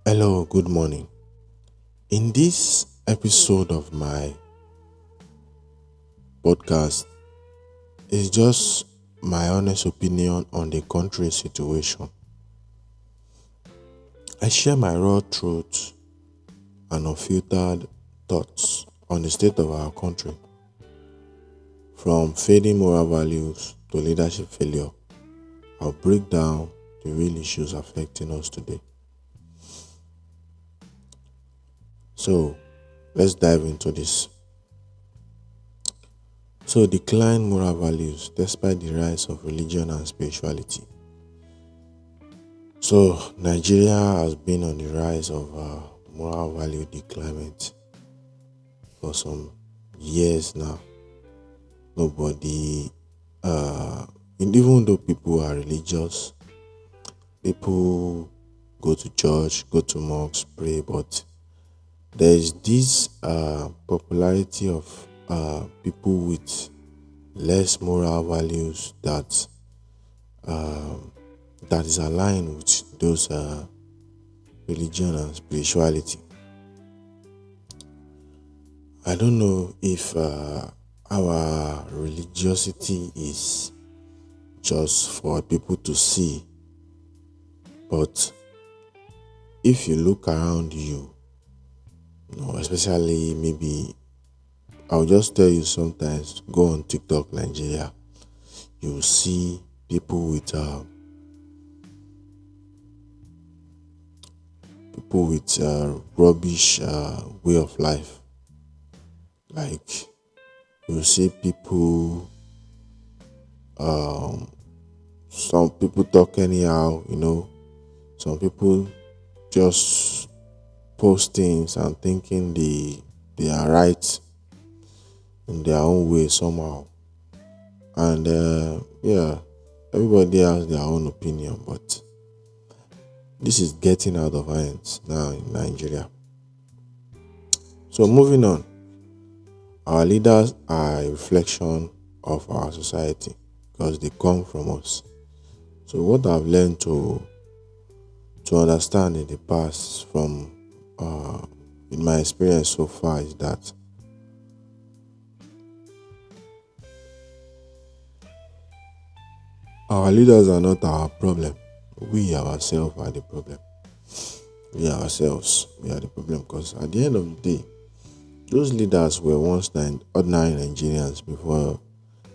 Hello, good morning. In this episode of my podcast, it's just my honest opinion on the country situation. I share my raw truth and unfiltered thoughts on the state of our country, from fading moral values to leadership failure. I'll break down the real issues affecting us today. So, let's dive into this. So, decline moral values despite the rise of religion and spirituality. So Nigeria has been on the rise of moral value decline for some years now. Nobody, even though people are religious, people go to church, go to mosques, pray, but there is this popularity of people with less moral values that is aligned with those religion and spirituality. I don't know if our religiosity is just for people to see, but if you look around you, especially maybe I'll just tell you sometimes go on TikTok Nigeria, you see people with rubbish way of life. Like you see people, some people talk anyhow, some people just post things and thinking they are right in their own way somehow. And yeah, everybody has their own opinion, but this is getting out of hands now in Nigeria. So moving on, our leaders are a reflection of our society because they come from us. So what I've learned to understand in the past from in my experience so far is that our leaders are not our problem. We ourselves are the problem. We ourselves, we are the problem because at the end of the day, those leaders were once ordinary Nigerians before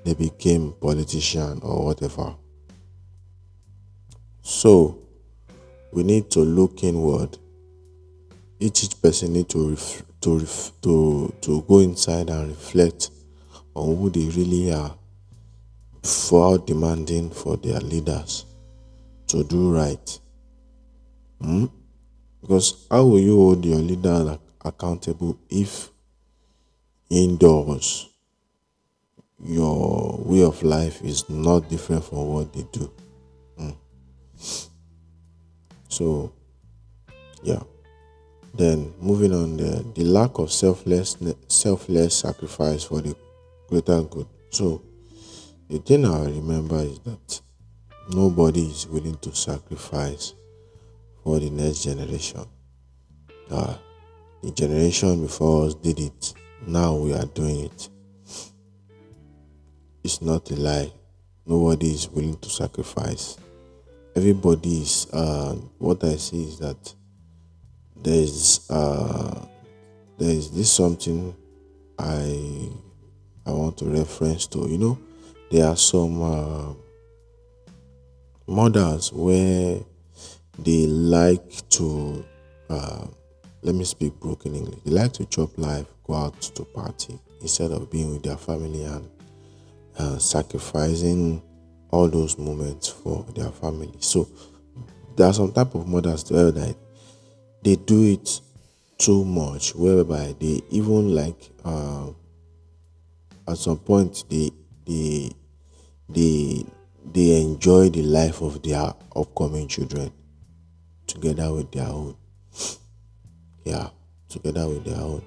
they became politicians or whatever. So we need to look inward. Each person need to go inside and reflect on who they really are before demanding for their leaders to do right. Because how will you hold your leader accountable if indoors your way of life is not different from what they do? So yeah. Then moving on, the lack of selfless sacrifice for the greater good. So the thing I remember is that nobody is willing to sacrifice for the next generation. The generation before us did it. Now we are doing it. It's not a lie. Nobody is willing to sacrifice. Everybody is. What I see is that there's this something I want to reference to. There are some mothers where they like to let me speak broken English. They like to chop life, go out to party instead of being with their family and sacrificing all those moments for their family. So there are some type of mothers where they do it too much, whereby they even like at some point they they enjoy the life of their upcoming children together with their own. Yeah, together with their own.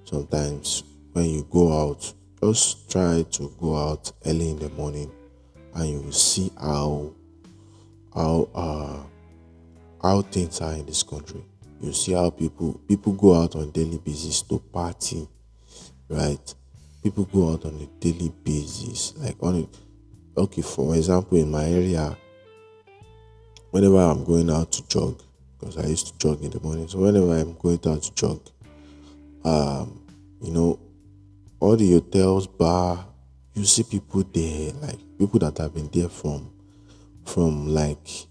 Sometimes when you go out, just try to go out early in the morning and you will see how how things are in this country. You see how people go out on daily basis to party, right? People go out on a daily basis, like on it. Okay, for example, in my area, whenever I'm going out to jog, because I used to jog in the morning, so whenever I'm going out to jog, you know, all the hotels, bar, you see people there, like people that have been there from like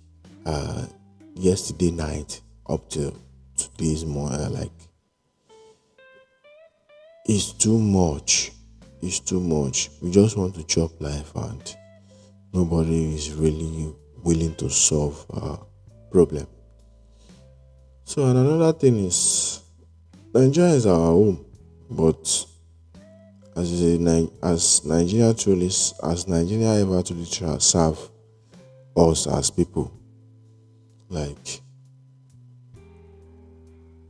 yesterday night up till today's morning. Like it's too much. It's too much. We just want to chop life, and nobody is really willing to solve problem. So and another thing is Nigeria is our home, but as Nigeria truly as Nigeria ever truly serve us as people. Like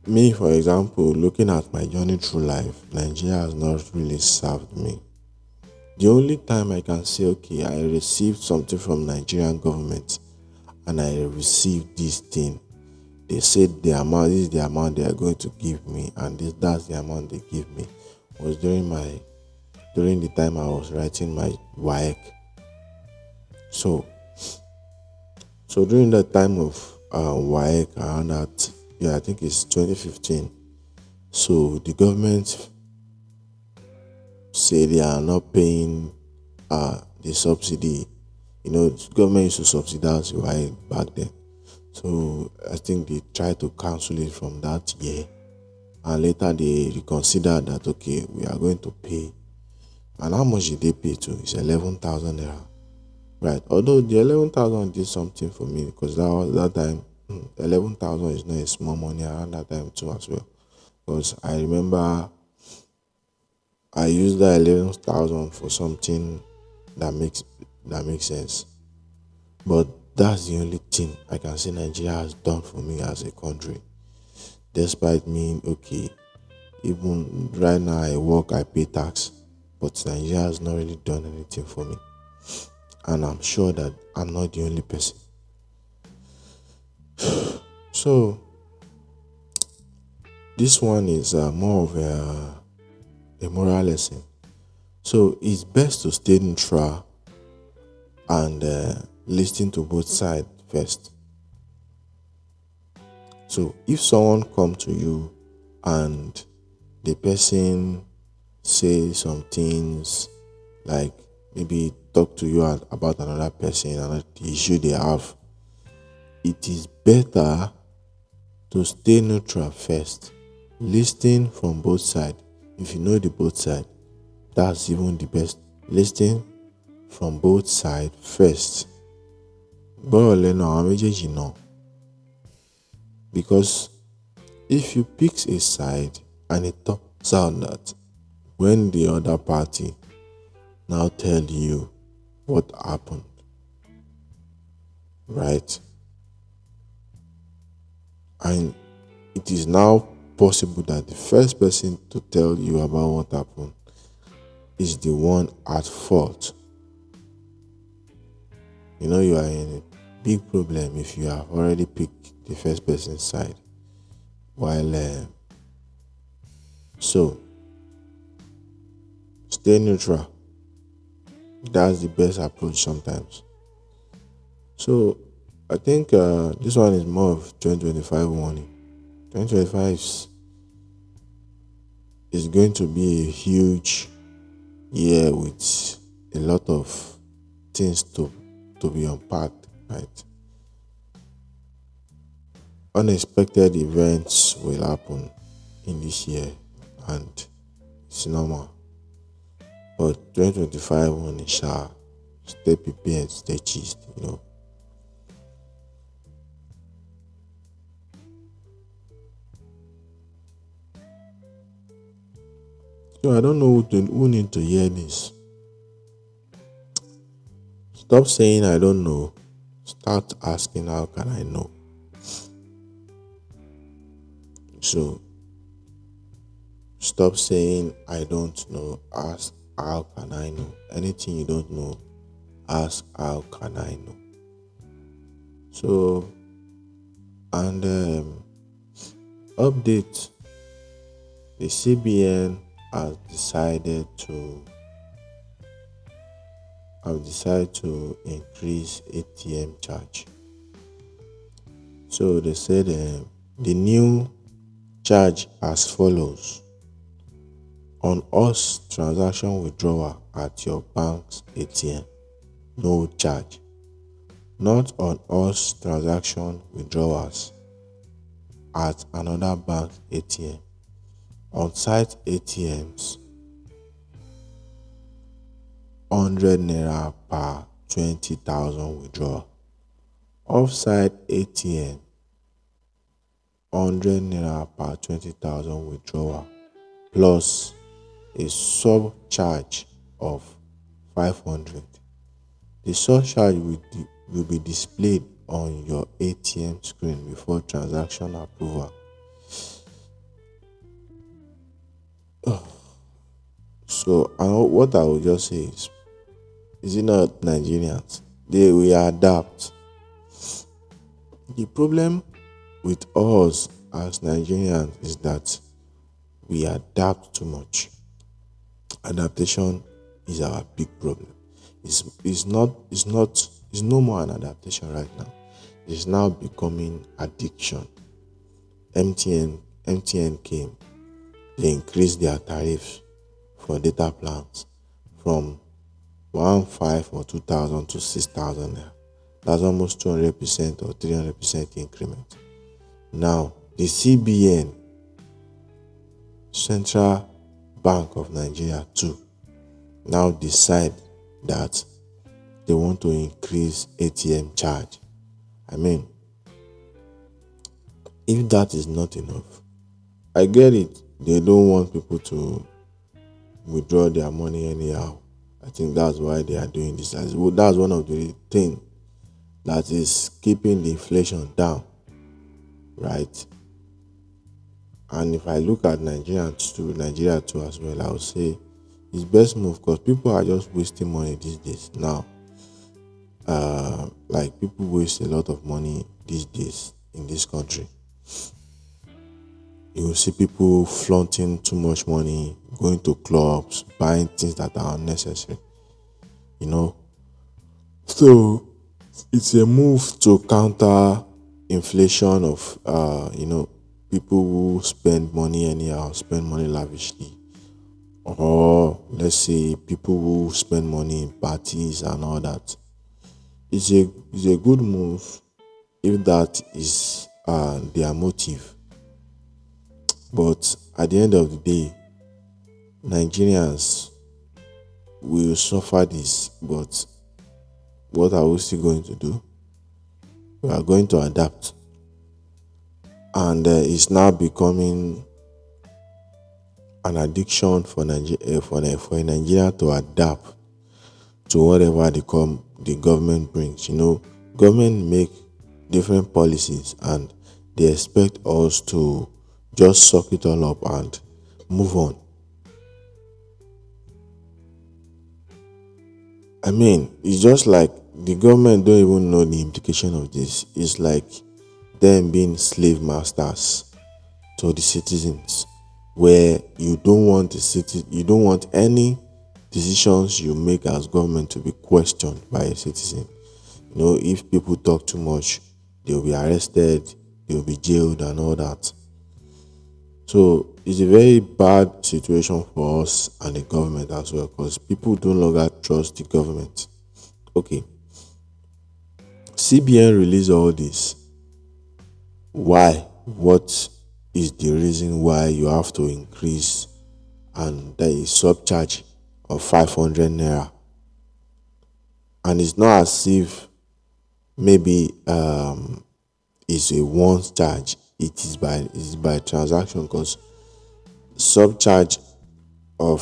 me, for example, looking at my journey through life, Nigeria has not really served me. The only time I can say, okay, I received something from Nigerian government and I received this thing. They said this is the amount they are going to give me, and that's the amount they give me. Was during the time I was writing my WAEC. So during that time of WAEC around that, yeah, I think it's 2015. So the government say they are not paying the subsidy. The government used to subsidize WAEC back then. So I think they tried to cancel it from that year, and later they reconsidered that, okay, we are going to pay. And how much did they pay to? It's 11,000 naira, right? Although the 11,000 did something for me, because that time 11,000 is not a small money around that time too as well. Because I remember I used that 11,000 for something that makes sense. But that's the only thing I can say Nigeria has done for me as a country. Despite me, okay, even right now I work, I pay tax, but Nigeria has not really done anything for me. And I'm sure that I'm not the only person. So this one is more of a moral lesson. So it's best to stay neutral and listen to both sides first. So if someone come to you and the person say some things, like maybe talk to you about another person and the issue they have, it is better to stay neutral first. Listen from both sides. If you know the both sides, that's even the best. Listen from both sides first. Because if you pick a side and it turns out that when the other party now tell you what happened, right? And it is now possible that the first person to tell you about what happened is the one at fault. You are in a big problem if you have already picked the first person's side. So stay neutral. That's the best approach sometimes. So I think this one is more of 2025 warning. 2025 is going to be a huge year with a lot of things to be unpacked, right? Unexpected events will happen in this year, and it's normal. But 2025 one is stay prepared, stay chilled. So I don't know who need to hear this. Stop saying I don't know. Start asking how can I know. So stop saying I don't know. Ask how can I know. Anything you don't know, ask how can I know. So and update, the CBN has decided to increase ATM charge. So they said the new charge as follows: on us transaction withdrawal at your bank's ATM, no charge. Not on us transaction withdrawals at another bank ATM. On site ATMs, 100 naira per 20,000 withdrawal. Offsite ATM, 100 naira per 20,000 withdrawal plus a surcharge of 500. The surcharge will be displayed on your ATM screen before transaction approval. So, what I would just say is it not Nigerians? They will adapt. The problem with us as Nigerians is that we adapt too much. Adaptation is our big problem. It's no more an adaptation right now. It's now becoming addiction. MTN came. They increased their tariffs for data plans from 1,500 or 2,000 to 6,000 naira. That's almost 200% or 300% increment. Now, the CBN, Central Bank of Nigeria too, now decide that they want to increase ATM charge. I mean, if that is not enough, I get it. They don't want people to withdraw their money anyhow. I think that's why they are doing this. That's one of the things that is keeping the inflation down, right? And if I look at Nigeria too as well, I would say it's best move because people are just wasting money these days. Now, like people waste a lot of money these days in this country. You will see people flaunting too much money, going to clubs, buying things that are unnecessary. So it's a move to counter inflation of people who spend money anyhow, spend money lavishly, or let's say people who spend money in parties and all that. It's a good move if that is their motive. But at the end of the day, Nigerians will suffer this. But what are we still going to do? We are going to adapt. And it's now becoming an addiction for Nigeria to adapt to whatever the government brings. Government make different policies and they expect us to just suck it all up and move on. I mean, it's just like the government don't even know the implication of this. It's like them being slave masters to the citizens, where you don't want any decisions you make as government to be questioned by a citizen. If people talk too much, they'll be arrested, they'll be jailed and all that. So it's a very bad situation for us and the government as well, because people no longer trust the government. Okay. CBN released all this. Why? What is the reason why you have to increase and there is surcharge of 500 naira? And it's not as if maybe it's a once charge. It is by transaction, because surcharge of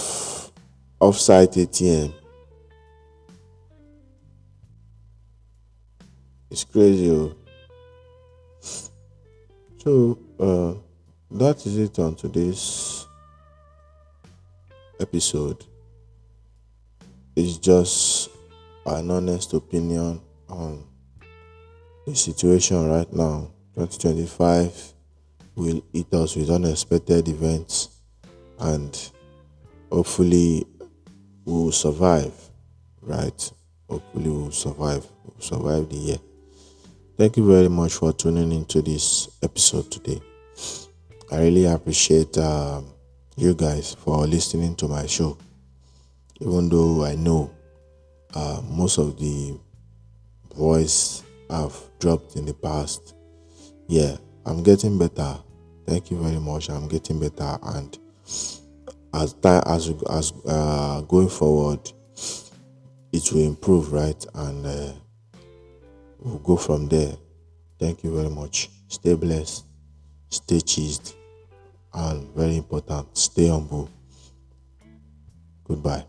offsite ATM is crazy. So that is it on today's episode. It's just an honest opinion on the situation right now, 2025. will hit us with unexpected events, and hopefully we'll survive, right? Hopefully we'll survive the year. Thank you very much for tuning into this episode today. I really appreciate you guys for listening to my show, even though I know most of the voice I've dropped in the past. Yeah, I'm getting better. Thank you very much. I'm getting better, and as time as going forward, it will improve, right? And we'll go from there. Thank you very much. Stay blessed, stay cheesed, and very important, stay humble. Goodbye.